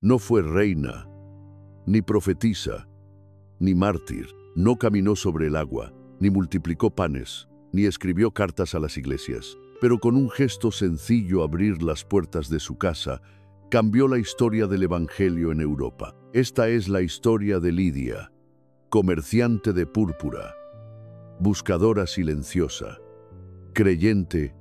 No fue reina, ni profetisa, ni mártir. No caminó sobre el agua, ni multiplicó panes, ni escribió cartas a las iglesias. Pero con un gesto sencillo, abrir las puertas de su casa, cambió la historia del Evangelio en Europa. Esta es la historia de Lidia, comerciante de púrpura, buscadora silenciosa, creyente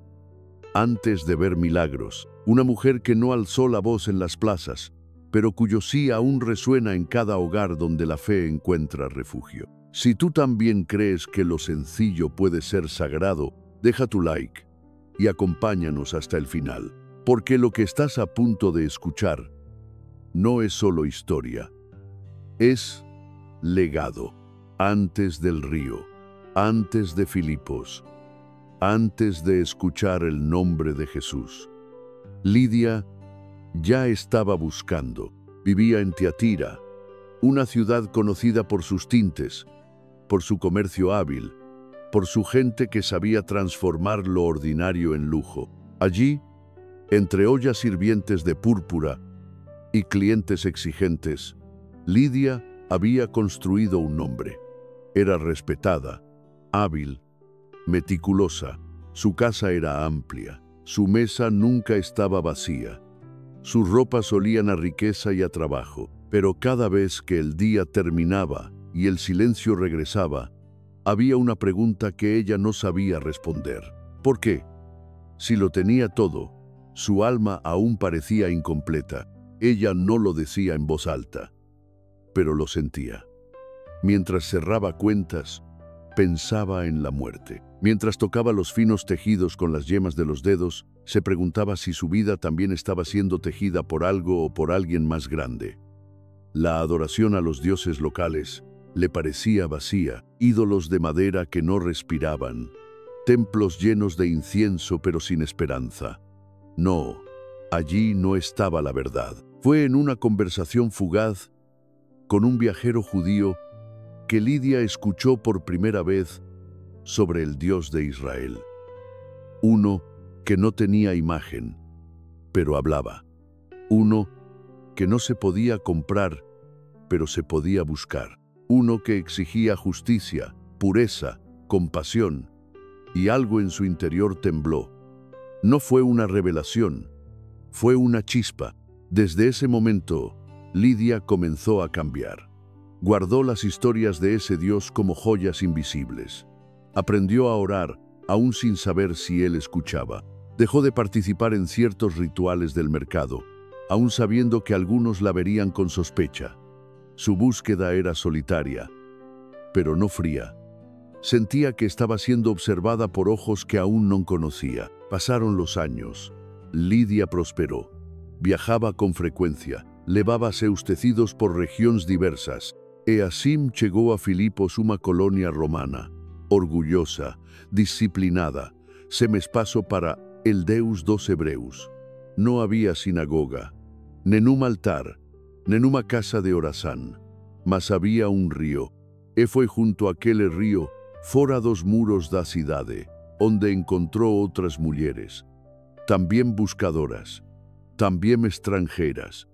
antes de ver milagros, una mujer que no alzó la voz en las plazas, pero cuyo sí aún resuena en cada hogar donde la fe encuentra refugio. Si tú también crees que lo sencillo puede ser sagrado, deja tu like y acompáñanos hasta el final, porque lo que estás a punto de escuchar no es solo historia, es legado. Antes del río, antes de Filipos, antes de escuchar el nombre de Jesús, Lidia ya estaba buscando. Vivía en Tiatira, una ciudad conocida por sus tintes, por su comercio hábil, por su gente que sabía transformar lo ordinario en lujo. Allí, entre ollas sirvientes de púrpura y clientes exigentes, Lidia había construido un nombre. Era respetada, hábil, meticulosa. Su casa era amplia, su mesa nunca estaba vacía. Sus ropas olían a riqueza y a trabajo, pero cada vez que el día terminaba y el silencio regresaba, había una pregunta que ella no sabía responder. ¿Por qué? Si lo tenía todo, su alma aún parecía incompleta. Ella no lo decía en voz alta, pero lo sentía. Mientras cerraba cuentas, pensaba en la muerte. Mientras tocaba los finos tejidos con las yemas de los dedos, se preguntaba si su vida también estaba siendo tejida por algo o por alguien más grande. La adoración a los dioses locales le parecía vacía, ídolos de madera que no respiraban, templos llenos de incienso pero sin esperanza. No, allí no estaba la verdad. Fue en una conversación fugaz con un viajero judío que Lidia escuchó por primera vez sobre el Dios de Israel. Uno que no tenía imagen, pero hablaba. Uno que no se podía comprar, pero se podía buscar. Uno que exigía justicia, pureza, compasión, y algo en su interior tembló. No fue una revelación, fue una chispa. Desde ese momento, Lidia comenzó a cambiar. Guardó las historias de ese Dios como joyas invisibles. Aprendió a orar, aún sin saber si él escuchaba. Dejó de participar en ciertos rituales del mercado, aún sabiendo que algunos la verían con sospecha. Su búsqueda era solitaria, pero no fría. Sentía que estaba siendo observada por ojos que aún no conocía. Pasaron los años. Lidia prosperó. Viajaba con frecuencia. Levábase ustecidos por regiones diversas. E asim llegó a Filipos, una colonia romana, orgullosa, disciplinada, semespaso para el Deus dos Hebreus. No había sinagoga, nenum altar, nenuma casa de oración, mas había un río. E foi junto a aquele río, fora dos muros da cidade, onde encontró otras mujeres, también buscadoras, también extranjeras,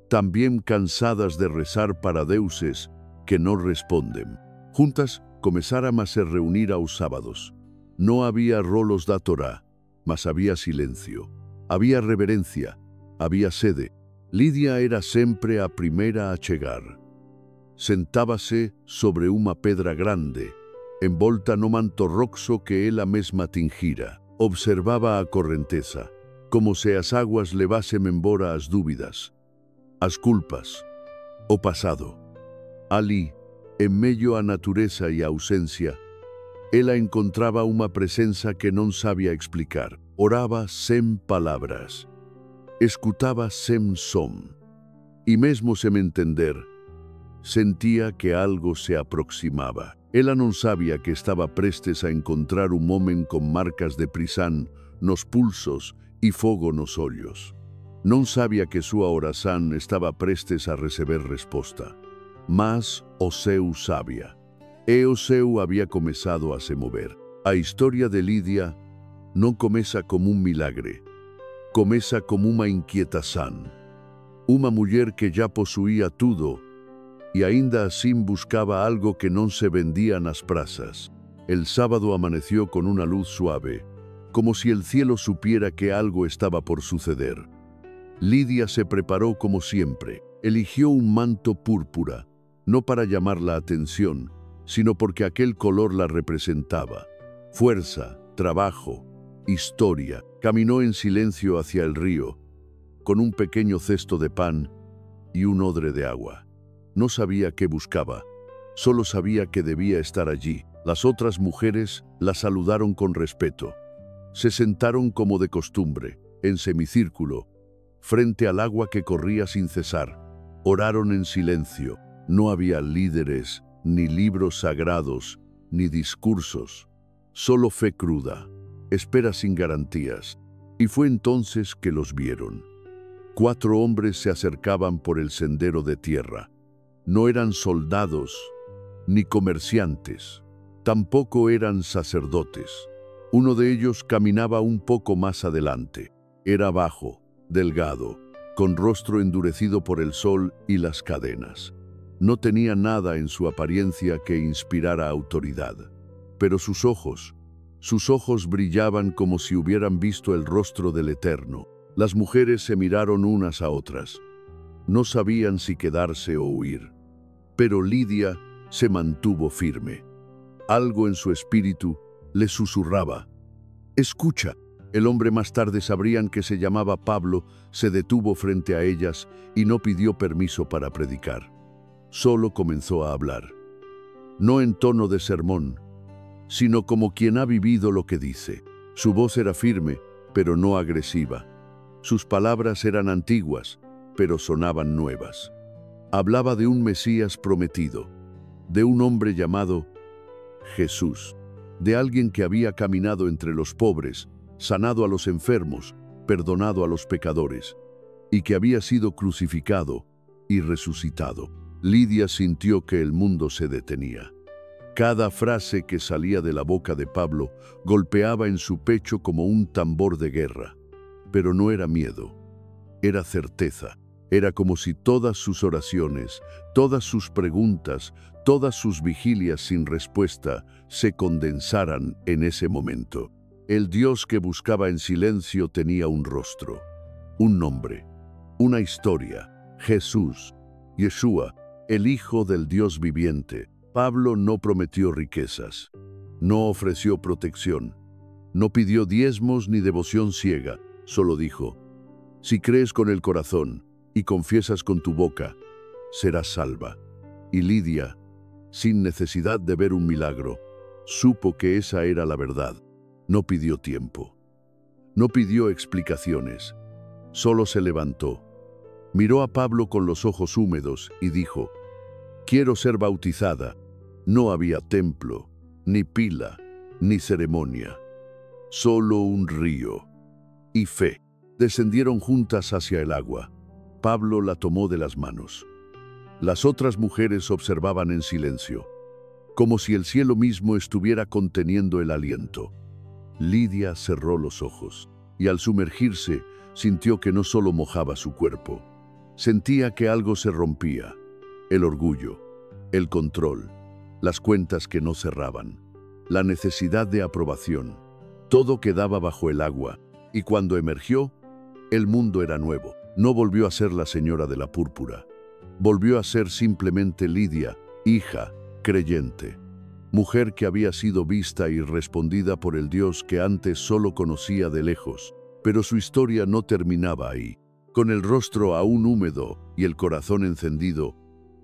también cansadas de rezar para deuses que no responden. Juntas comenzaram a se reunir aos sábados. No había rolos da Torá, mas había silencio. Había reverencia, había sede. Lidia era sempre a primeira a chegar. Sentábase sobre uma pedra grande, envolta no manto roxo que ela mesma tingira. Observaba a correnteza, como se as aguas levasen embora as dúbidas, as culpas, o pasado. Ali, en medio a natureza e a ausencia, ela encontraba uma presença que non sabía explicar. Oraba sem palabras, escutaba sem som, e mesmo sem entender, sentía que algo se aproximaba. Ela non sabía que estaba prestes a encontrar un homem con marcas de prisán nos pulsos e fogo nos ollos. Non sabía que súa oración estaba prestes a receber resposta. Mas o seu sabía. E o seu había comezado a se mover. A historia de Lidia non comeza como un milagre. Comeza como unha inquietación. Uma muller que já possuía tudo e ainda assim buscaba algo que não se vendía nas praças. El sábado amaneció con una luz suave, como si el cielo supiera que algo estaba por suceder. Lidia se preparó como siempre. Eligió un manto púrpura, no para llamar la atención, sino porque aquel color la representaba. Fuerza, trabajo, historia. Caminó en silencio hacia el río, con un pequeño cesto de pan y un odre de agua. No sabía qué buscaba, solo sabía que debía estar allí. Las otras mujeres la saludaron con respeto. Se sentaron como de costumbre, en semicírculo, frente al agua que corría sin cesar. Oraron en silencio. No había líderes, ni libros sagrados, ni discursos. Solo fe cruda, espera sin garantías. Y fue entonces que los vieron. 4 hombres se acercaban por el sendero de tierra. No eran soldados, ni comerciantes. Tampoco eran sacerdotes. Uno de ellos caminaba un poco más adelante. Era bajo, delgado, con rostro endurecido por el sol y las cadenas. No tenía nada en su apariencia que inspirara autoridad. Pero sus ojos brillaban como si hubieran visto el rostro del Eterno. Las mujeres se miraron unas a otras. No sabían si quedarse o huir. Pero Lidia se mantuvo firme. Algo en su espíritu le susurraba: «Escucha». El hombre más tarde sabrían que se llamaba Pablo, se detuvo frente a ellas y no pidió permiso para predicar. Solo comenzó a hablar. No en tono de sermón, sino como quien ha vivido lo que dice. Su voz era firme, pero no agresiva. Sus palabras eran antiguas, pero sonaban nuevas. Hablaba de un Mesías prometido, de un hombre llamado Jesús, de alguien que había caminado entre los pobres, sanado a los enfermos, perdonado a los pecadores, y que había sido crucificado y resucitado. Lidia sintió que el mundo se detenía. Cada frase que salía de la boca de Pablo golpeaba en su pecho como un tambor de guerra. Pero no era miedo, era certeza. Era como si todas sus oraciones, todas sus preguntas, todas sus vigilias sin respuesta se condensaran en ese momento. El Dios que buscaba en silencio tenía un rostro, un nombre, una historia: Jesús, Yeshua, el Hijo del Dios viviente. Pablo no prometió riquezas, no ofreció protección, no pidió diezmos ni devoción ciega, solo dijo: si crees con el corazón y confiesas con tu boca, serás salva. Y Lidia, sin necesidad de ver un milagro, supo que esa era la verdad. No pidió tiempo, no pidió explicaciones, solo se levantó. Miró a Pablo con los ojos húmedos y dijo: quiero ser bautizada. No había templo, ni pila, ni ceremonia, solo un río y fe. Descendieron juntas hacia el agua. Pablo la tomó de las manos. Las otras mujeres observaban en silencio, como si el cielo mismo estuviera conteniendo el aliento. Lidia cerró los ojos y al sumergirse sintió que no solo mojaba su cuerpo, sentía que algo se rompía: el orgullo, el control, las cuentas que no cerraban, la necesidad de aprobación. Todo quedaba bajo el agua y cuando emergió, el mundo era nuevo. No volvió a ser la señora de la púrpura. Volvió a ser simplemente Lidia, hija, creyente. Mujer que había sido vista y respondida por el Dios que antes solo conocía de lejos. Pero su historia no terminaba ahí. Con el rostro aún húmedo y el corazón encendido,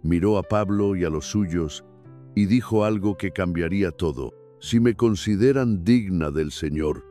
miró a Pablo y a los suyos y dijo algo que cambiaría todo: si me consideran digna del Señor,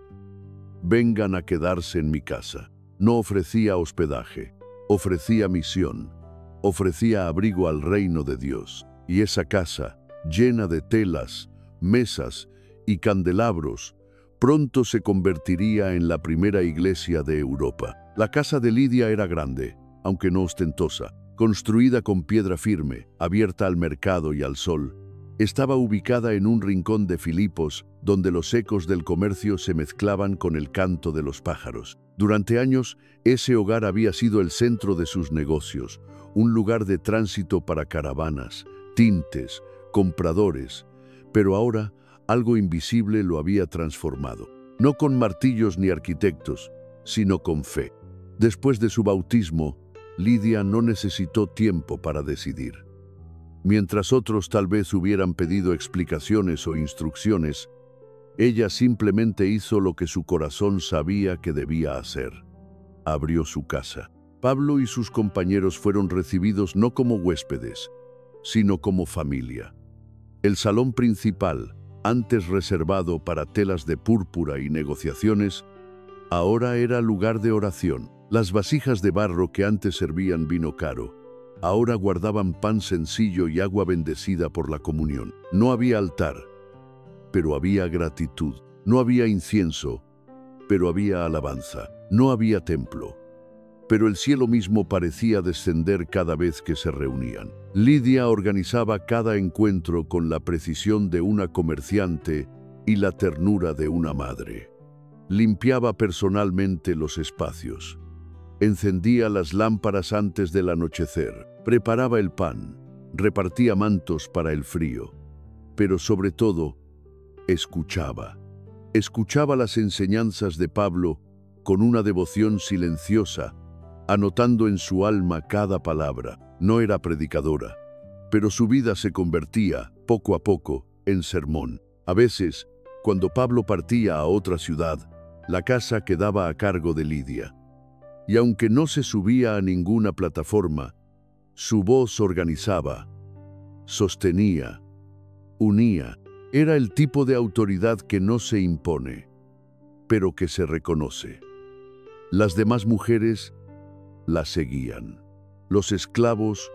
vengan a quedarse en mi casa. No ofrecía hospedaje, ofrecía misión, ofrecía abrigo al reino de Dios. Y esa casa, llena de telas, mesas y candelabros, pronto se convertiría en la primera iglesia de Europa. La casa de Lidia era grande, aunque no ostentosa, construida con piedra firme, abierta al mercado y al sol. Estaba ubicada en un rincón de Filipos, donde los ecos del comercio se mezclaban con el canto de los pájaros. Durante años, ese hogar había sido el centro de sus negocios, un lugar de tránsito para caravanas, tintes, compradores, pero ahora algo invisible lo había transformado, no con martillos ni arquitectos, sino con fe. Después de su bautismo, Lidia no necesitó tiempo para decidir. Mientras otros tal vez hubieran pedido explicaciones o instrucciones, ella simplemente hizo lo que su corazón sabía que debía hacer. Abrió su casa. Pablo y sus compañeros fueron recibidos no como huéspedes, sino como familia. El salón principal, antes reservado para telas de púrpura y negociaciones, ahora era lugar de oración. Las vasijas de barro que antes servían vino caro, ahora guardaban pan sencillo y agua bendecida por la comunión. No había altar, pero había gratitud. No había incienso, pero había alabanza. No había templo, pero el cielo mismo parecía descender cada vez que se reunían. Lidia organizaba cada encuentro con la precisión de una comerciante y la ternura de una madre. Limpiaba personalmente los espacios. Encendía las lámparas antes del anochecer. Preparaba el pan. Repartía mantos para el frío. Pero sobre todo, escuchaba. Escuchaba las enseñanzas de Pablo con una devoción silenciosa, anotando en su alma cada palabra. No era predicadora, pero su vida se convertía, poco a poco, en sermón. A veces, cuando Pablo partía a otra ciudad, la casa quedaba a cargo de Lidia. Y aunque no se subía a ninguna plataforma, su voz organizaba, sostenía, unía. Era el tipo de autoridad que no se impone, pero que se reconoce. Las demás mujeres la seguían. Los esclavos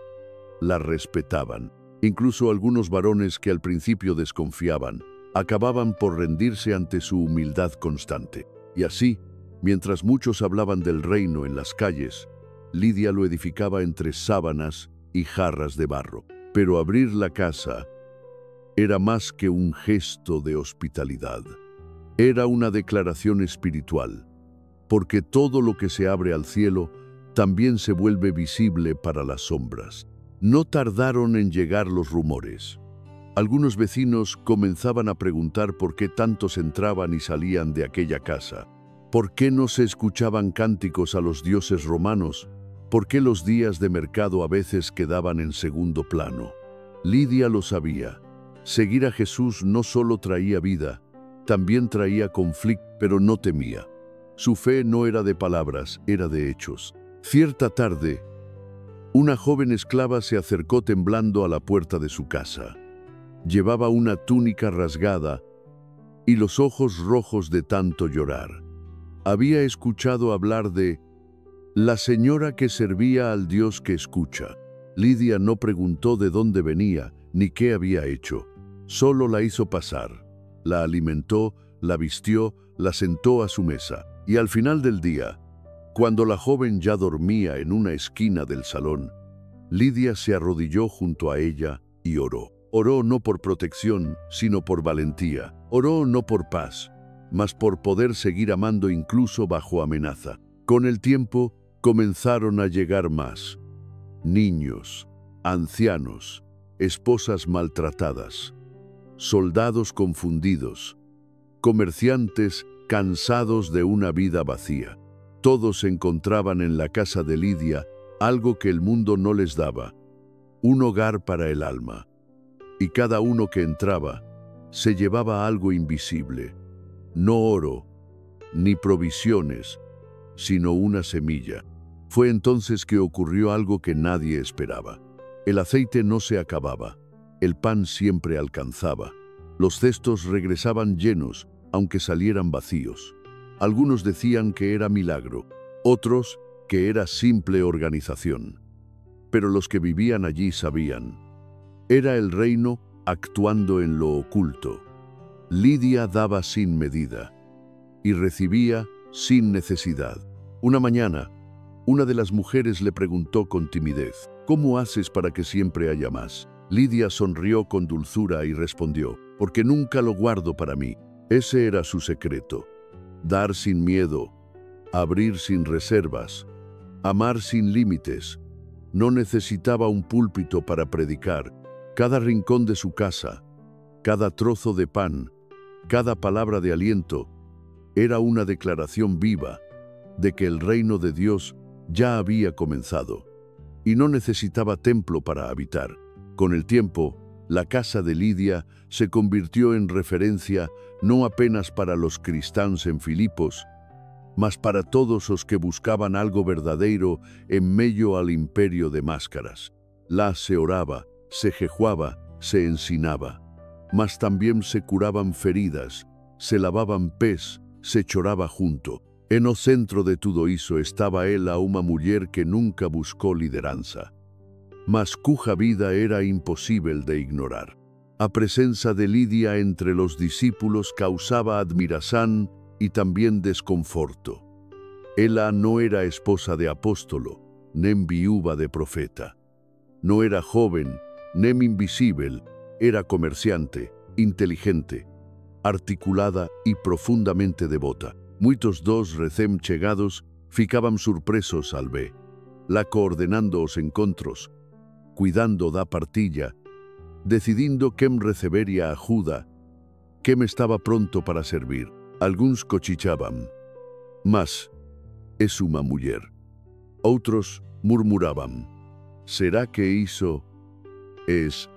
la respetaban. Incluso algunos varones que al principio desconfiaban, acababan por rendirse ante su humildad constante. Y así, mientras muchos hablaban del reino en las calles, Lidia lo edificaba entre sábanas y jarras de barro. Pero abrir la casa era más que un gesto de hospitalidad. Era una declaración espiritual, porque todo lo que se abre al cielo también se vuelve visible para las sombras. No tardaron en llegar los rumores. Algunos vecinos comenzaban a preguntar por qué tantos entraban y salían de aquella casa. ¿Por qué no se escuchaban cánticos a los dioses romanos? ¿Por qué los días de mercado a veces quedaban en segundo plano? Lidia lo sabía. Seguir a Jesús no solo traía vida, también traía conflicto, pero no temía. Su fe no era de palabras, era de hechos. Cierta tarde, una joven esclava se acercó temblando a la puerta de su casa. Llevaba una túnica rasgada y los ojos rojos de tanto llorar. Había escuchado hablar de la señora que servía al Dios que escucha. Lidia no preguntó de dónde venía ni qué había hecho. Solo la hizo pasar. La alimentó, la vistió, la sentó a su mesa. Y al final del día, cuando la joven ya dormía en una esquina del salón, Lidia se arrodilló junto a ella y oró. Oró no por protección, sino por valentía. Oró no por paz, mas por poder seguir amando incluso bajo amenaza. Con el tiempo, comenzaron a llegar más. Niños, ancianos, esposas maltratadas, soldados confundidos, comerciantes cansados de una vida vacía. Todos encontraban en la casa de Lidia algo que el mundo no les daba, un hogar para el alma. Y cada uno que entraba se llevaba algo invisible, no oro, ni provisiones, sino una semilla. Fue entonces que ocurrió algo que nadie esperaba. El aceite no se acababa, el pan siempre alcanzaba. Los cestos regresaban llenos, aunque salieran vacíos. Algunos decían que era milagro, otros que era simple organización. Pero los que vivían allí sabían. Era el reino actuando en lo oculto. Lidia daba sin medida y recibía sin necesidad. Una mañana, una de las mujeres le preguntó con timidez, ¿cómo haces para que siempre haya más? Lidia sonrió con dulzura y respondió, porque nunca lo guardo para mí. Ese era su secreto, dar sin miedo, abrir sin reservas, amar sin límites. No necesitaba un púlpito para predicar. Cada rincón de su casa, cada trozo de pan, cada palabra de aliento, era una declaración viva de que el reino de Dios ya había comenzado y no necesitaba templo para habitar. Con el tiempo, la casa de Lidia se convirtió en referencia no apenas para los cristianos en Filipos, mas para todos los que buscaban algo verdadero en medio al imperio de máscaras. La se oraba, se jejuaba, se ensinaba, mas también se curaban feridas, se lavaban pés, se choraba junto. En o centro de todo isso estaba ela, una mujer que nunca buscó lideranza, mas cuja vida era imposible de ignorar. A presencia de Lidia entre los discípulos causaba admiración y también desconforto. Ella no era esposa de apóstolo, nem viuva de profeta. No era joven, nem invisible, era comerciante, inteligente, articulada y profundamente devota. Muitos dos recém chegados ficaban surpresos al ver la coordenando os encontros, cuidando da partilla, decidindo quem recebería ajuda, quem estaba pronto para servir. Alguns cochichaban, mas es una mujer. Outros murmuraban, será que iso es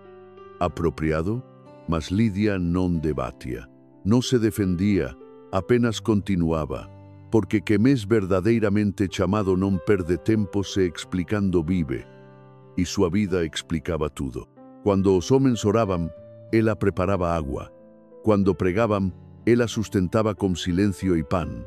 apropiado? Mas Lidia non debatía, no se defendía, apenas continuaba, porque quem es verdadeiramente chamado non perde tempo se explicando vive, y su vida explicaba todo. Cuando os homens oraban, ela preparaba agua. Cuando pregaban, ela sustentaba con silencio y pan.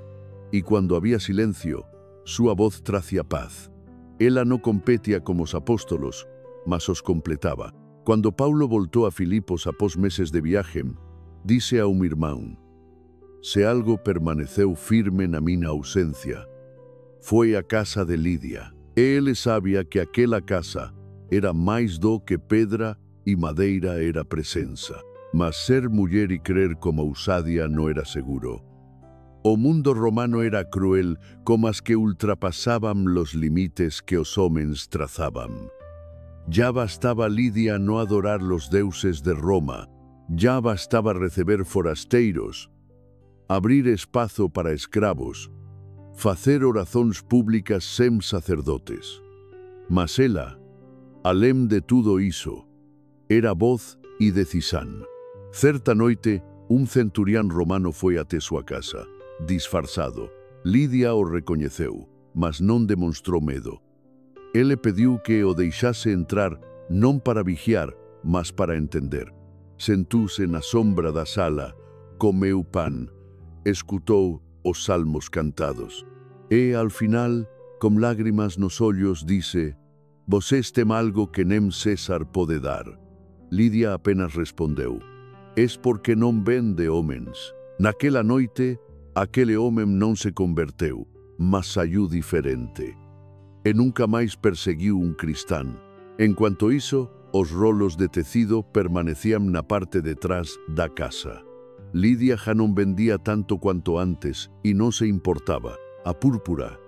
Y cuando había silencio, su voz tracia paz. Ela no competía como os apóstolos, mas os completaba. Cuando Paulo voltó a Filipos após meses de viaje, dice a un irmão, se algo permaneceu firme na minha ausencia, foi a casa de Lidia. Ele sabia que aquela casa era mais do que pedra e madeira era presença. Mas ser mulher e crer como ousadia no era seguro. O mundo romano era cruel como as que ultrapassaban los limites que os homens trazaban. Ya bastaba Lidia no adorar los deuses de Roma, ya bastaba receber forasteiros, abrir espazo para escravos, facer oracións públicas sem sacerdotes. Mas ela, além de tudo iso, era voz e decisán. Certa noite, un centurión romano foi até súa casa, disfarçado. Lidia o recoñeceu, mas non demonstrou medo. Ele pediu que o deixase entrar non para vigiar, mas para entender. Sentuse na sombra da sala, comeu pan, escutou os salmos cantados. E, al final, con lágrimas nos ollos, dice, «Vos tem algo que nem César pode dar». Lidia apenas respondeu, «Es porque non ven de homens». Naquela noite, aquele homem non se converteu, mas saiu diferente. E nunca máis perseguiu un cristán. En cuanto iso, os rolos de tecido permanecían na parte de trás da casa. Lidia já non vendía tanto cuanto antes e non se importaba. A púrpura,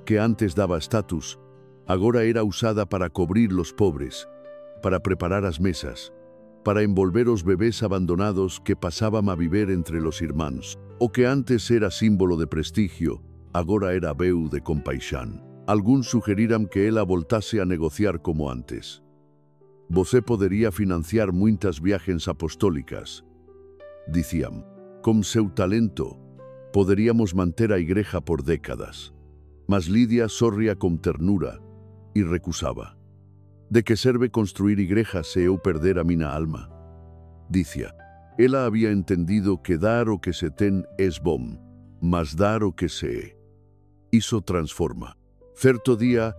que antes daba estatus, agora era usada para cobrir los pobres, para preparar as mesas, para envolver os bebés abandonados que pasaban a viver entre los irmáns. O que antes era símbolo de prestigio, agora era veu de compaixán. Alguns sugeriram que ela voltase a negociar como antes. Você podería financiar muitas viagens apostólicas, dicían. Con seu talento, poderíamos manter a igreja por décadas. Mas Lidia sorría con ternura e recusaba. De que serve construir igrejas se eu perder a mina alma? Dicía. Ela había entendido que dar o que se ten es bom, mas dar o que se é. Iso transforma. Certo día,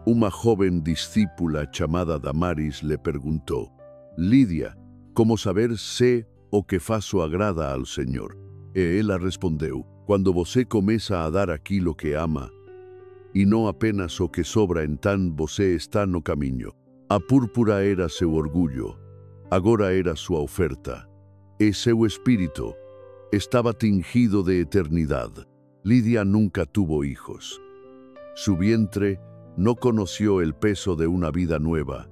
una joven discípula chamada Damaris le preguntó, Lidia, como saber se o que faço agrada al Señor? E ela respondeu, cuando você começa a dar aquilo que ama, e não apenas o que sobra, então você está no caminho. A púrpura era seu orgulho, agora era sua oferta, e seu espírito estava tingido de eternidade. Lidia nunca tuvo hijos. Su vientre no conoció el peso de una vida nueva,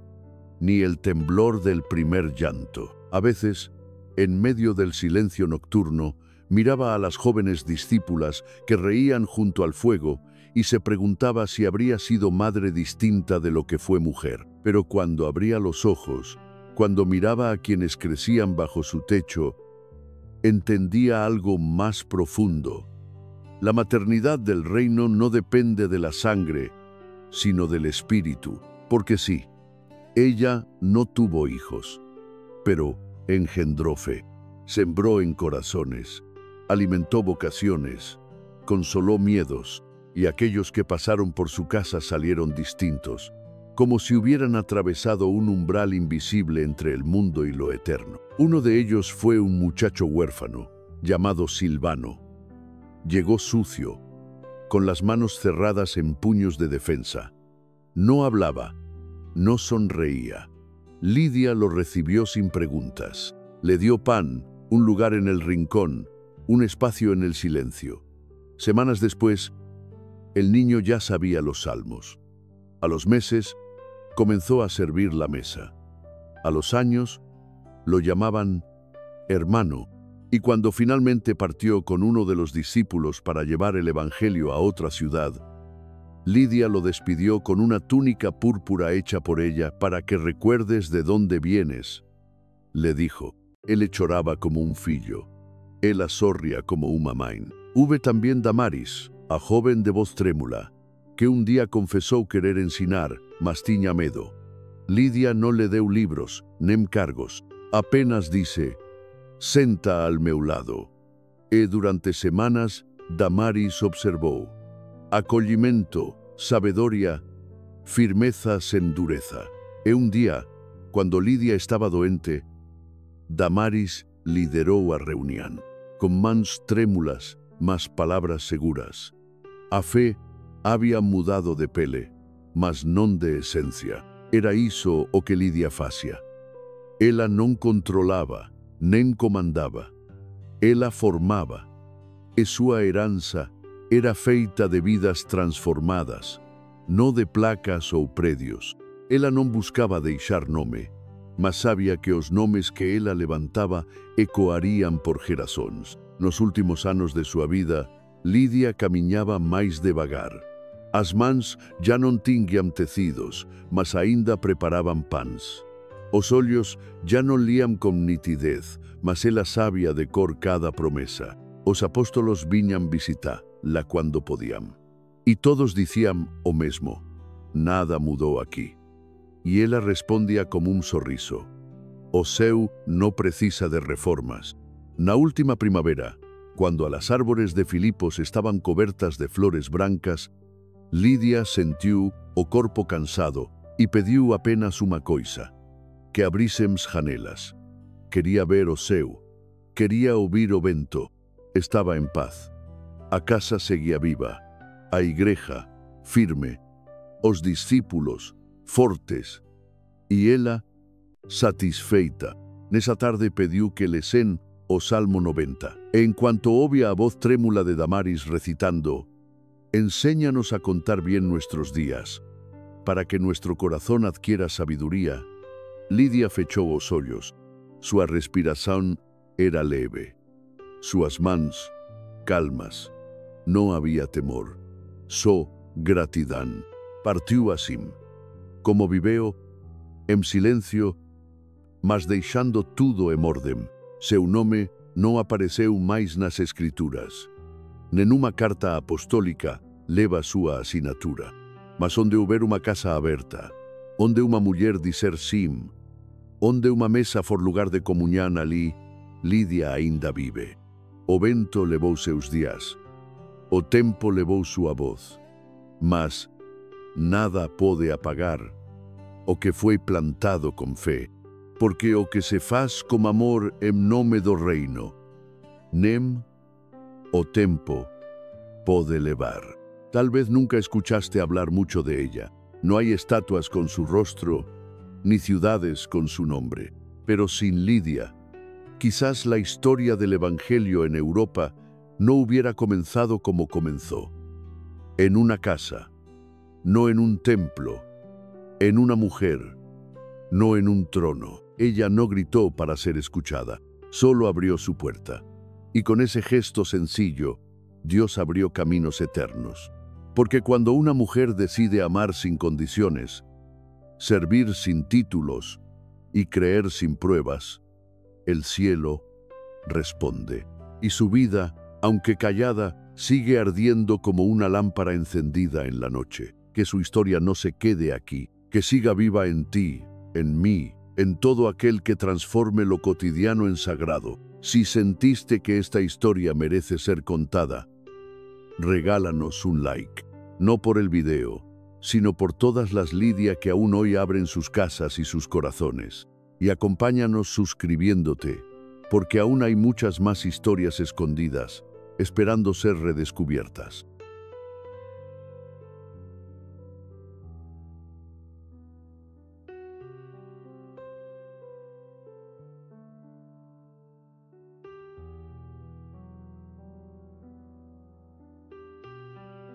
ni el temblor del primer llanto. A veces, en medio del silencio nocturno, miraba a las jóvenes discípulas que reían junto al fuego y se preguntaba si habría sido madre distinta de lo que fue mujer. Pero cuando abría los ojos, cuando miraba a quienes crecían bajo su techo, entendía algo más profundo. La maternidad del reino no depende de la sangre, sino del espíritu. Porque sí, ella no tuvo hijos, pero engendró fe, sembró en corazones, alimentó vocaciones, consoló miedos, y aquellos que pasaron por su casa salieron distintos, como si hubieran atravesado un umbral invisible entre el mundo y lo eterno. Uno de ellos fue un muchacho huérfano, llamado Silvano. Llegó sucio, con las manos cerradas en puños de defensa. No hablaba, no sonreía. Lidia lo recibió sin preguntas. Le dio pan, un lugar en el rincón, un espacio en el silencio. Semanas después, el niño ya sabía los salmos. A los meses, comenzó a servir la mesa. A los años, lo llamaban hermano, y cuando finalmente partió con uno de los discípulos para llevar el evangelio a otra ciudad, Lidia lo despidió con una túnica púrpura hecha por ella para que recuerdes de dónde vienes. Le dijo, él choraba como un fillo, él sorría como un mamain. Hube también Damaris, a joven de voz trémula, que un día confesó querer ensinar, mas tiña medo. Lidia no le deu libros, nem cargos, apenas dice, senta al meu lado. E durante semanas, Damaris observó. Acollimento, sabedoria, firmeza sen dureza. E un día, cuando Lidia estaba doente, Damaris lideró a reunión, con mans trémulas, mas palabras seguras. A fe había mudado de pele, mas non de esencia. Era iso o que Lidia facia. Ela non controlaba, nen comandaba. Ela formaba. E súa heranza era feita de vidas transformadas, no de placas ou predios. Ela non buscaba deixar nome, mas sabía que os nomes que ela levantaba ecoarían por geraçóns. Nos últimos anos de súa vida, Lidia camiñaba máis devagar. As mans já non tinguían tecidos, mas aínda preparaban pans. Os ollos já non lían con nitidez, mas ela sabía de cor cada promesa. Os apóstolos viñan visitá-la cuando podían. E todos dicían o mesmo, nada mudou aquí. E ela respondía como un sorriso. O seu no precisa de reformas. Na última primavera, cuando a las árbores de Filipos estaban cobertas de flores brancas, Lidia sentiu o corpo cansado e pediu apenas unha coisa, que abrísems janelas. Quería ver o seu, quería ouvir o vento. Estaba en paz. A casa seguía viva, a igreja firme, os discípulos fortes, e ela satisfeita. Nesa tarde pediu que lesen o Salmo 90. En cuanto obvia a voz trémula de Damaris recitando, enséñanos a contar bien nuestros días, para que nuestro corazón adquiera sabiduría, Lidia fechou os ollos. Súa respiración era leve. Súas mans, calmas. No había temor. Só gratidán. Partiu assim, como viveu, en silencio, mas deixando tudo en orden. Seu nome non apareceu máis nas escrituras. Nenuma carta apostólica leva súa asinatura. Mas onde houber unha casa aberta, onde unha muller diser sim, onde unha mesa for lugar de comuñán ali, Lidia aínda vive. O vento levou seus días, o tempo levou súa voz, mas nada pode apagar o que foi plantado con fe, porque o que se faz con amor en nome do reino, nem o tempo pode levar. Tal vez nunca escuchaste hablar mucho de ella. No hay estatuas con su rostro, ni ciudades con su nombre. Pero sin Lidia, quizás la historia del Evangelio en Europa no hubiera comenzado como comenzó. En una casa, no en un templo, en una mujer, no en un trono. Ella no gritó para ser escuchada, solo abrió su puerta. Y con ese gesto sencillo, Dios abrió caminos eternos. Porque cuando una mujer decide amar sin condiciones, servir sin títulos y creer sin pruebas, el cielo responde. Y su vida, aunque callada, sigue ardiendo como una lámpara encendida en la noche. Que su historia no se quede aquí, que siga viva en ti, en mí, en todo aquel que transforme lo cotidiano en sagrado. Si sentiste que esta historia merece ser contada, regálanos un like. No por el video, sino por todas las Lidia que aún hoy abren sus casas y sus corazones. Y acompáñanos suscribiéndote, porque aún hay muchas más historias escondidas, esperando ser redescubiertas.